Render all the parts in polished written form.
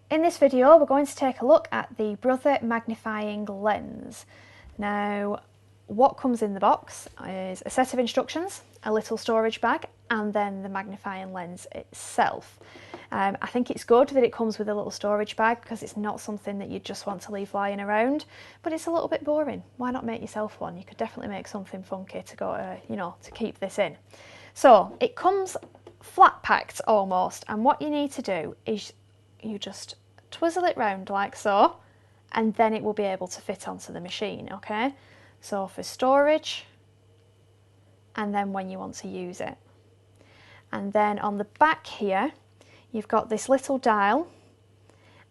In this video we're going to take a look at the Brother Magnifying Lens. Now what comes in the box is a set of instructions, a little storage bag, and then the magnifying lens itself. I think it's good that it comes with a little storage bag because it's not something that you just want to leave lying around, but it's a little bit boring. Why not make yourself one? You could definitely make something funky to go, to keep this in. So it comes flat packed almost, and what you need to do is you just twizzle it round like so, and then it will be able to fit onto the machine, okay? So for storage, and then when you want to use it. And then on the back here, you've got this little dial,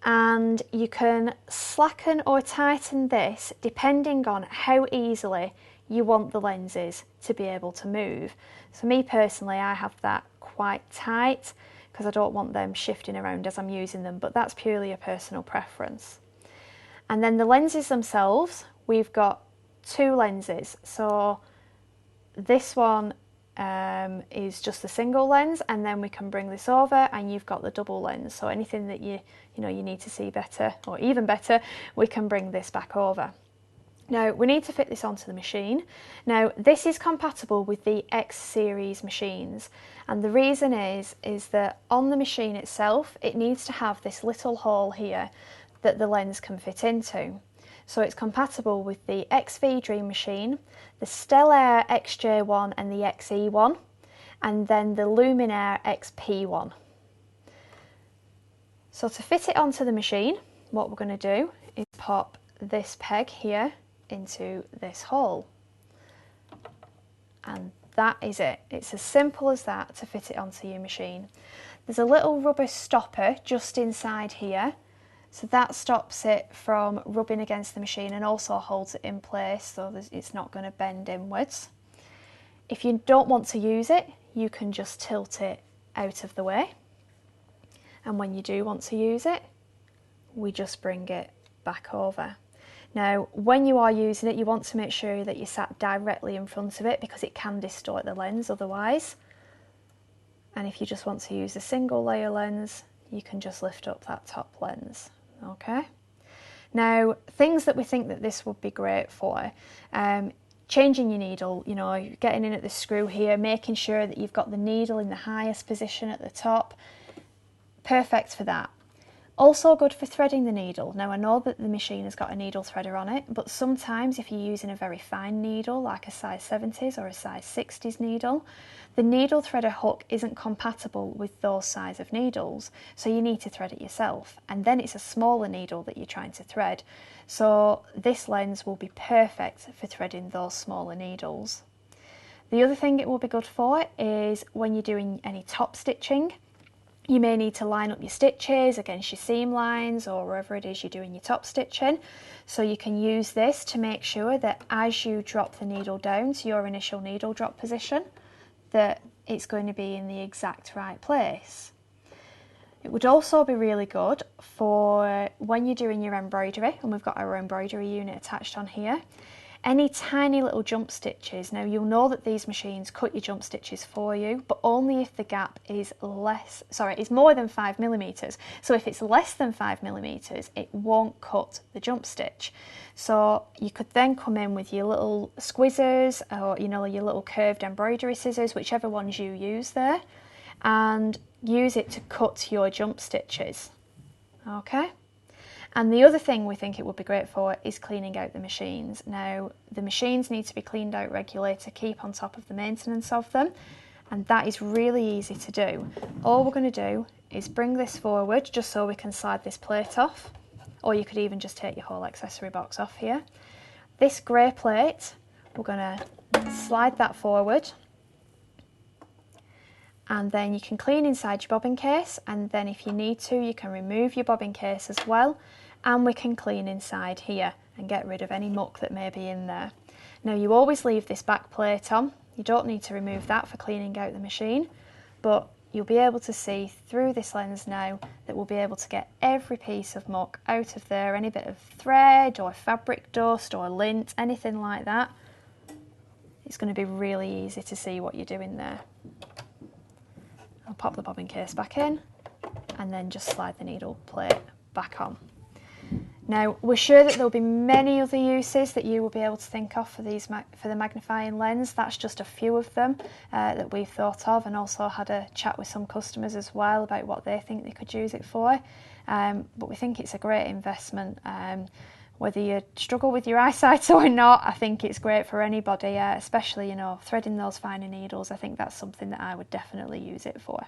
and you can slacken or tighten this depending on how easily you want the lenses to be able to move. So me personally, I have that quite tight because I don't want them shifting around as I'm using them, but that's purely a personal preference. And then the lenses themselves, we've got two lenses. So this one is just a single lens, and then we can bring this over and you've got the double lens. So anything that you need to see better, or even better, we can bring this back over. Now we need to fit this onto the machine. Now this is compatible with the X series machines, and the reason is that on the machine itself it needs to have this little hole here that the lens can fit into. So it's compatible with the XV Dream machine, the Stellaire XJ1 and the XE1, and then the Luminaire XP1. So to fit it onto the machine, what we're going to do is pop this peg here into this hole, and that is it. It's as simple as that to fit it onto your machine. There's a little rubber stopper just inside here, so that stops it from rubbing against the machine and also holds it in place so that it's not going to bend inwards. If you don't want to use it, you can just tilt it out of the way, and when you do want to use it, we just bring it back over. Now, when you are using it, you want to make sure that you're sat directly in front of it because it can distort the lens otherwise. And if you just want to use a single layer lens, you can just lift up that top lens, okay? Now, things that we think that this would be great for, changing your needle, getting in at the screw here, making sure that you've got the needle in the highest position at the top, perfect for that. Also good for threading the needle. Now I know that the machine has got a needle threader on it, but sometimes if you're using a very fine needle like a size 70s or a size 60s needle, the needle threader hook isn't compatible with those size of needles, so you need to thread it yourself, and then it's a smaller needle that you're trying to thread. So this lens will be perfect for threading those smaller needles. The other thing it will be good for is when you're doing any top stitching. You may need to line up your stitches against your seam lines or wherever it is you're doing your top stitching. So you can use this to make sure that as you drop the needle down to your initial needle drop position, that it's going to be in the exact right place. It would also be really good for when you're doing your embroidery, and we've got our embroidery unit attached on here. Any tiny little jump stitches. Now you'll know that these machines cut your jump stitches for you, but only if the gap is more than 5mm. So if it's less than 5mm, it won't cut the jump stitch. So you could then come in with your little squizzers or your little curved embroidery scissors, whichever ones you use there, and use it to cut your jump stitches. Okay? And the other thing we think it would be great for is cleaning out the machines. Now, the machines need to be cleaned out regularly to keep on top of the maintenance of them, and that is really easy to do. All we're going to do is bring this forward just so we can slide this plate off, or you could even just take your whole accessory box off here. This grey plate, we're going to slide that forward, and then you can clean inside your bobbin case, and then if you need to, you can remove your bobbin case as well, and we can clean inside here and get rid of any muck that may be in there. Now you always leave this back plate on. You don't need to remove that for cleaning out the machine, but you'll be able to see through this lens now that we'll be able to get every piece of muck out of there, any bit of thread or fabric dust or lint, anything like that. It's going to be really easy to see what you're doing there. I'll pop the bobbin case back in and then just slide the needle plate back on. Now, we're sure that there'll be many other uses that you will be able to think of for the magnifying lens. That's just a few of them that we've thought of, and also had a chat with some customers as well about what they think they could use it for. But we think it's a great investment. Whether you struggle with your eyesight or not, I think it's great for anybody, especially, you know, threading those finer needles. I think that's something that I would definitely use it for.